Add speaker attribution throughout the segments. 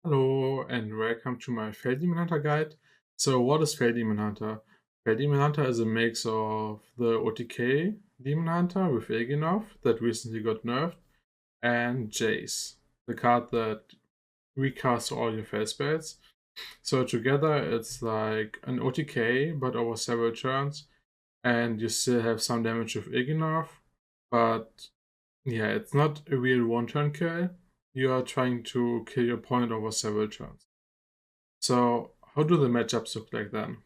Speaker 1: Hello and welcome to my Demonhunter guide. So what is Demonhunter? Demonhunter is a mix of the OTK Demonhunter with Il'gynoth that recently got nerfed and Jace, the card that recasts all your fail spells. So together it's like an OTK but over several turns, and you still have some damage with Il'gynoth, but yeah, it's not a real one-turn kill. You are trying to kill your opponent over several turns. So how do the matchups look like then?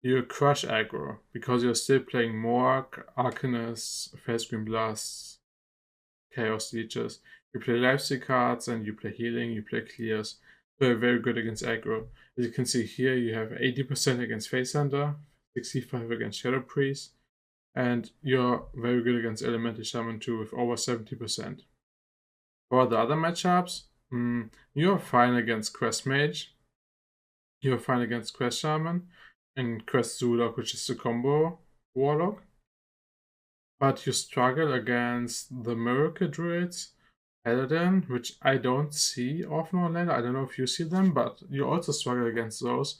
Speaker 1: You crush aggro because you're still playing Morg, Arcanists, Fellscream Blasts, Chaos Leeches. You play lifesteal cards and you play healing, you play clears. So you're very good against aggro. As you can see here, you have 80% against Face Hunter, 65 against Shadow Priest, and you're very good against Elemental Shaman too with over 70%. For the other matchups, you're fine against Quest Mage, you're fine against Quest Shaman and Quest Zulok, which is the combo Warlock. But you struggle against the Miracle Druids, Paladin, which I don't see often on laner. I don't know if you see them, but you also struggle against those.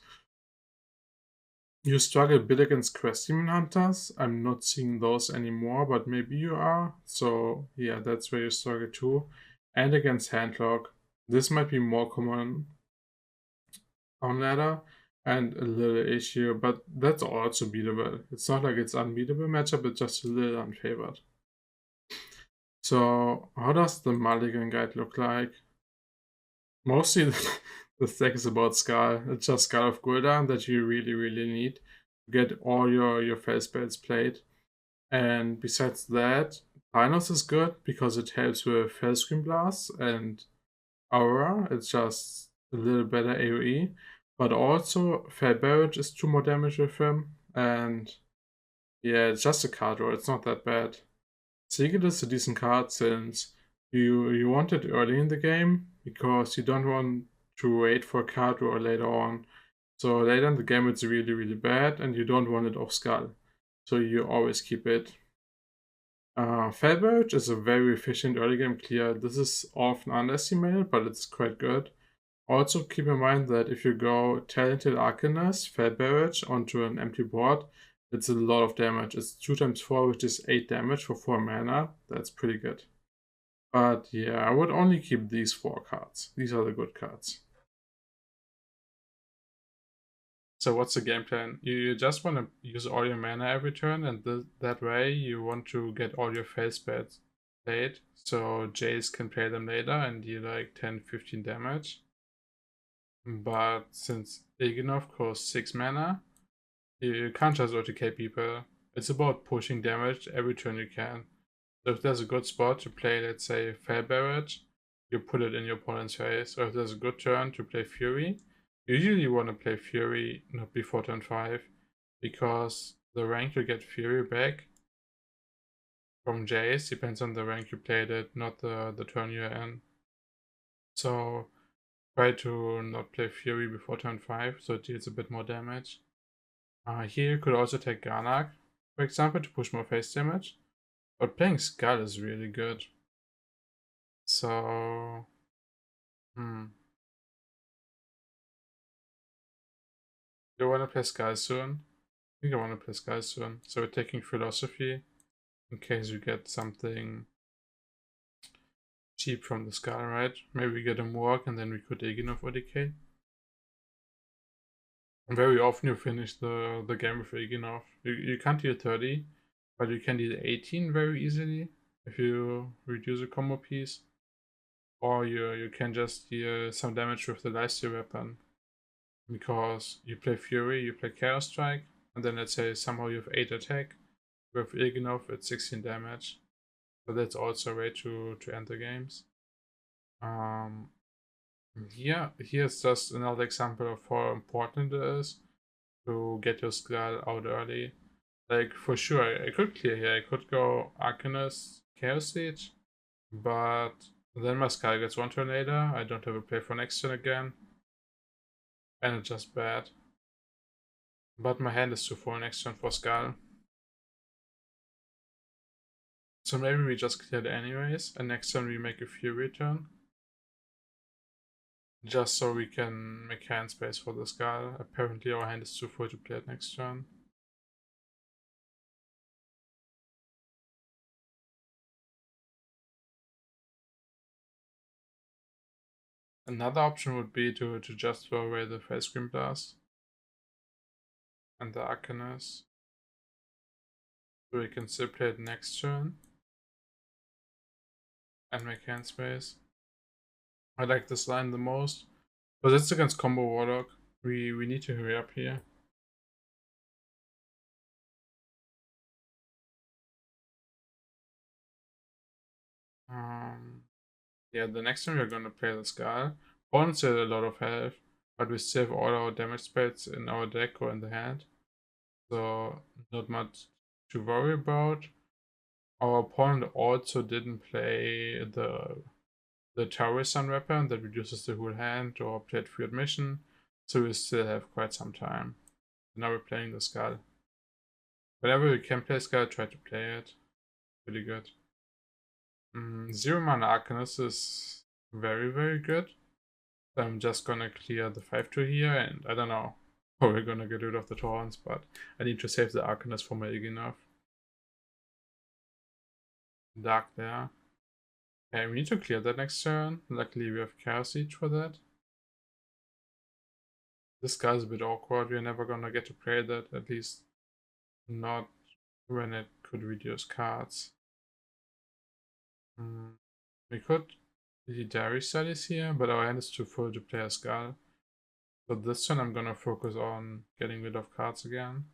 Speaker 1: You struggle a bit against Quest Demon Hunters. I'm not seeing those anymore, but maybe you are. So yeah, that's where you struggle too. And against Handlock. This might be more common on ladder and a little issue, but that's also beatable. It's not like it's unbeatable matchup, it's just a little unfavored. So how does the Mulligan guide look like? Mostly the stack is about Skull. It's just Skull of Gul'dan that you really need to get all your fail spells played. And besides that, Pynos is good because it helps with Fellscream Blast and Aura. It's just a little better AoE. But also, Fell Barrage is 2 more damage with him. And yeah, it's just a card draw. It's not that bad. Sigil is a decent card since you want it early in the game because you don't want to wait for a card draw later on. So later in the game it's really bad and you don't want it off Skull. So you always keep it. Fell Barrage is a very efficient early game clear. This is often underestimated, but it's quite good. Also keep in mind that if you go Talented Arcanist, Fell Barrage onto an empty board, it's a lot of damage. It's 2 times 4, which is 8 damage for 4 mana. That's pretty good. But yeah, I would only keep these 4 cards. These are the good cards. So what's the game plan? You just want to use all your mana every turn, and that way you want to get all your face spells played, so Jace can play them later and deal like 10-15 damage. But since Il'gynoth costs 6 mana, you can't just OTK people. It's about pushing damage every turn you can. So if there's a good spot to play, let's say, Fell Barrage, you put it in your opponent's face. Or if there's a good turn to play Fury, you usually want to play Fury not before turn 5, because the rank you get Fury back from Jace depends on the rank you played it, not the turn you're in. So try to not play Fury before turn 5, so it deals a bit more damage. Here you could also take Garnak, for example, to push more face damage. But playing Skull is really good. So... Do you want to play Skull soon? I think I want to play Skull soon. So we're taking Philosophy, in case we get something cheap from the Skull, right? Maybe we get a Morg and then we could Il'gynoth or Decay. And very often you finish the game with Il'gynoth. You can't deal 30, but you can deal 18 very easily if you reduce a combo piece. Or you can just deal some damage with the lifesteal weapon. Because you play Fury, you play Chaos Strike, and then let's say somehow you have 8 attack. With Il'gynoth it's 16 damage. So that's also a way to end the games. Yeah, here's just another example of how important it is to get your Skull out early. Like, for sure, I could clear here. I could go Arcanist, Chaos Siege, but then my Skull gets 1 turn later. I don't have a play for next turn again. And it's just bad. But my hand is too full next turn for Skull. So maybe we just clear it anyways, and next turn we make a Fury turn. Just so we can make hand space for the skull. Apparently our hand is too full to play it next turn. Another option would be to just throw away the Face Screen Blast and the Arcanist. So we can still play it next turn and make hand space. I like this line the most. But it's against combo Warlock. We need to hurry up here. Yeah, the next time we're gonna play the Skull. Opponents had a lot of health, but we still have all our damage spells in our deck or in the hand. So not much to worry about. Our opponent also didn't play the Tower Sun weapon that reduces the whole hand or played Field Mission, so we still have quite some time. Now we're playing the Skull. Whenever we can play Skull, try to play it. Really good. Zero Mana Arcanist is very, very good. I'm just gonna clear the 5-2 here, and I don't know how we're gonna get rid of the taunts, but I need to save the Arcanist for Mulligan. Dark there. Okay, we need to clear that next turn. Luckily we have Chaos Siege for that. This guy's a bit awkward. We're never gonna get to play that, at least not when it could reduce cards. We could Legendary Studies here, but our hand is too full to play a Skull. So this turn I'm gonna focus on getting rid of cards again.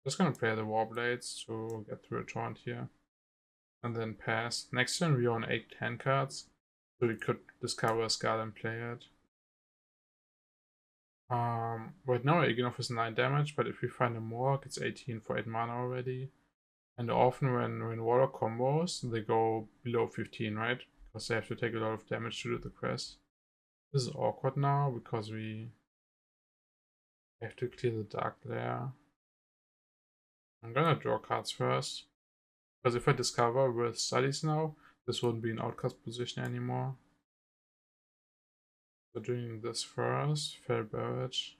Speaker 1: Just gonna play the Warblades to get through a taunt here. And then pass. Next turn we own 8-10 cards. So we could discover a Skull and play it. Right now Ignov is 9 damage, but if we find a Morg, it's 18 for 8 mana already. And often when Warlock combos, they go below 15, right? Because they have to take a lot of damage to do the quest. This is awkward now, because we have to clear the Dark Lair. I'm gonna draw cards first. Because if I discover with Studies now, this wouldn't be an outcast position anymore. So doing this first, Fair Barrage.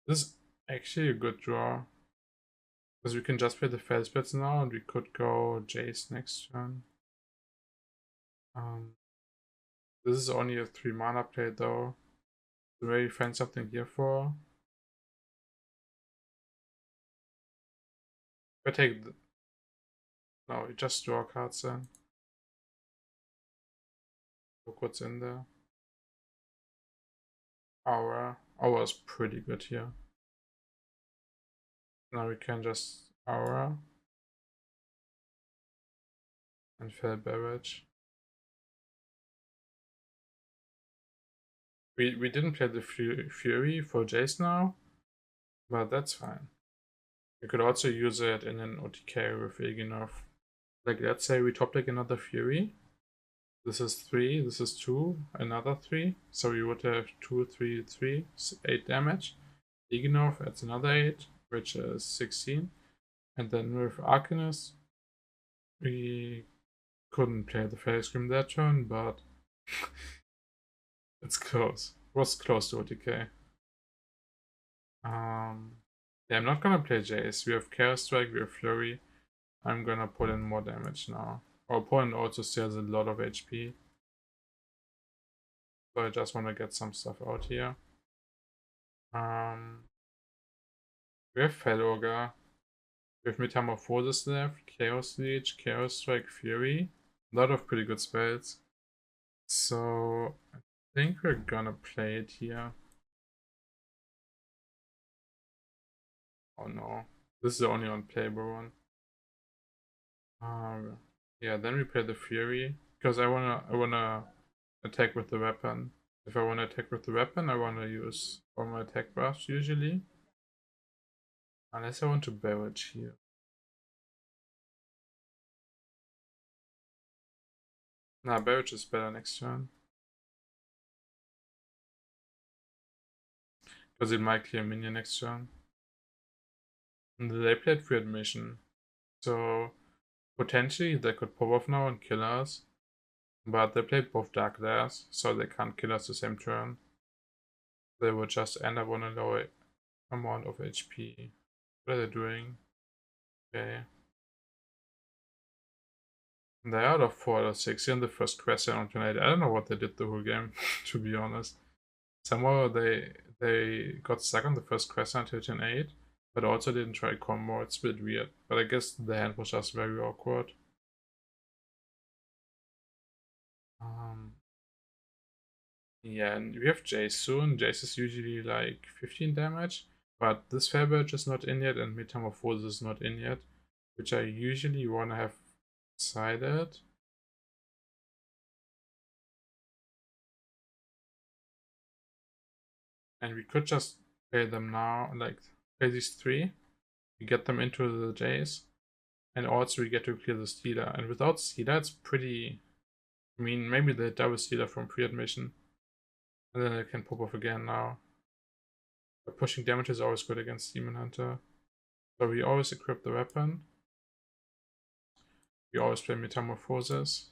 Speaker 1: This is actually a good draw. Because we can just play the Fellspits now, and we could go Jace next turn. This is only a 3 mana play though. So maybe find something here for. If I take the... No, we just draw cards then. Look what's in there. Aura. Aura is pretty good here. Now we can just Aura. And Fell Barrage. We didn't play the Fury for Jace now, but that's fine. You could also use it in an OTK with Ignov. Like, let's say we top deck another Fury. This is 3, this is 2, another 3. So we would have 2, 3, 3, 8 damage. Ignov adds another 8, which is 16. And then with Arcanist, we couldn't play the Face Scream that turn, but it's close. It was close to OTK. Yeah, I'm not gonna play Jace. We have Chaos Strike, we have Flurry. I'm gonna put in more damage now. Our opponent also still has a lot of HP. So I just wanna get some stuff out here. We have Fell Ogre. We have Metamorphosis left, Chaos Leech, Chaos Strike, Fury. A lot of pretty good spells. So I think we're gonna play it here. Oh no, this is the only unplayable one. Yeah, then we play the Fury because I wanna attack with the weapon. If I wanna attack with the weapon, I wanna use all my attack buffs usually, unless I want to barrage here. Nah, barrage is better next turn because it might clear minion next turn. And they played Field Mission, so Potentially they could pop off now and kill us, but they played both Dark Layers, so they can't kill us the same turn. They will just end up on a low amount of HP. What are they doing? Okay. They're out of 4 out of 6 in the first question on turn 8. I don't know what they did the whole game, to be honest. Somehow they got stuck on the first question until turn 8, but also didn't try combo. It's a bit weird. But I guess the hand was just very awkward. Yeah, and we have Jace soon. Jace is usually like 15 damage, but this Fairburge is not in yet, and Metamorphosis is not in yet, which I usually want to have sided. And we could just play them now, like play these 3. We get them into the Jace, and also we get to clear the Stealer. And without Stealer, it's pretty. I mean, maybe the double Stealer from pre-admission, and then it can pop off again now. But pushing damage is always good against Demonhunter. So we always equip the weapon. We always play Metamorphosis.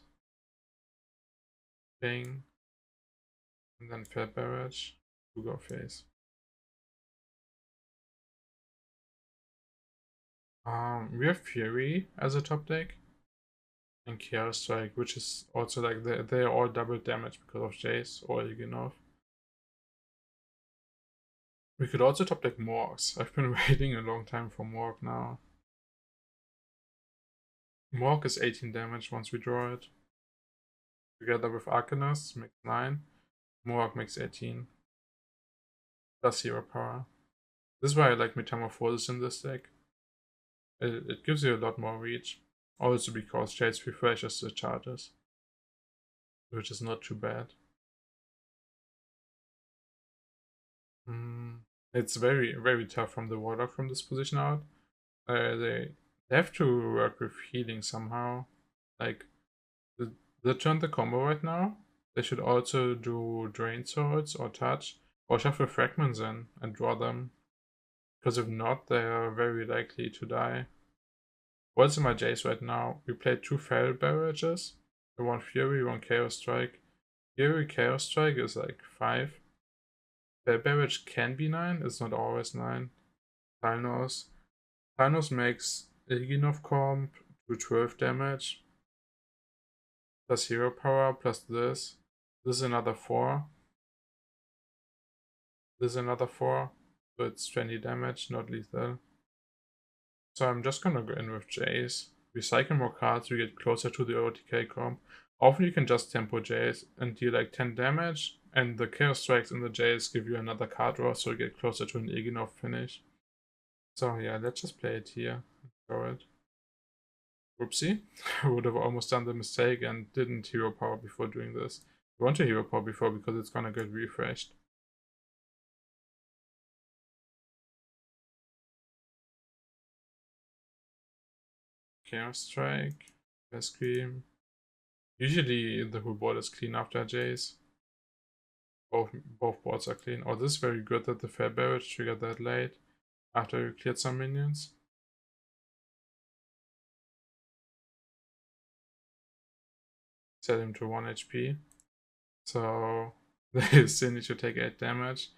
Speaker 1: Thing. And then Fair Barrage. To go face. We have Fury as a top deck. And Chaos Strike, which is also like they're all double damage because of Jace or Ilginov. We could also top deck Morgs. I've been waiting a long time for Morg now. Morg is 18 damage once we draw it. Together with Arcanist makes 9. Morg makes 18. Plus 0 power. This is why I like Metamorphosis in this deck. It gives you a lot more reach. Also because Jace refreshes the charges, which is not too bad. It's very, very tough from the Warlock from this position out. They have to work with healing somehow. Like, they turn the combo right now. They should also do Drain Swords or Touch, or shuffle Fragments in and draw them. Because if not, they are very likely to die. What's in my Jace right now? We played 2 Feral Barrages. One Fury, one Chaos Strike. Fury Chaos Strike is like 5. Feral Barrage can be 9, it's not always 9. Thanos. Thanos makes Ilginov comp to 12 damage. Plus 0 power, plus this. This is another 4. This is another 4. So it's 20 damage, not lethal. So I'm just gonna go in with Jace. Recycle more cards, we get closer to the OTK comp. Often you can just tempo Jace and deal like 10 damage, and the Chaos Strikes in the Jace give you another card draw, so you get closer to an Ilginov finish. So yeah, let's just play it here. Throw it. Whoopsie. I would have almost done the mistake and didn't hero power before doing this. I want to hero power before because it's gonna get refreshed. Chaos Strike, Scream. Usually the whole board is clean after Jace. Both boards are clean. Oh, this is very good that the Fair Barrage triggered that late after you cleared some minions. Set him to 1 HP. So they still need to take 8 damage.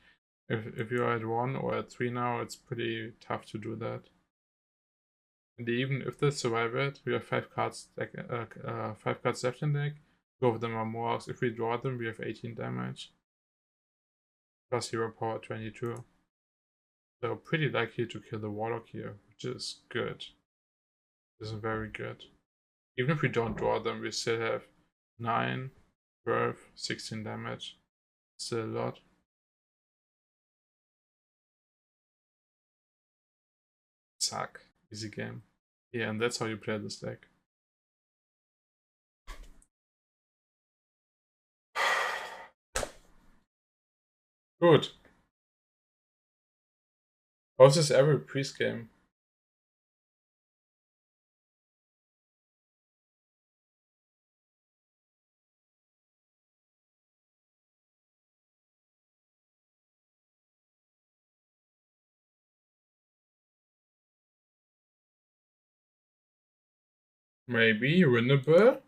Speaker 1: If you're at 1 or at 3 now, it's pretty tough to do that. And even if they survive it, we have 5 cards, 5 cards left in deck. 2 of them are Morgs. If we draw them, we have 18 damage. Plus 0 power 22. So pretty likely to kill the Warlock here, which is good. This is very good. Even if we don't draw them, we still have 9, 12, 16 damage. Still a lot. Suck. Easy game. Yeah, and that's how you play this deck. Good. How's this every priest game? Maybe winnable.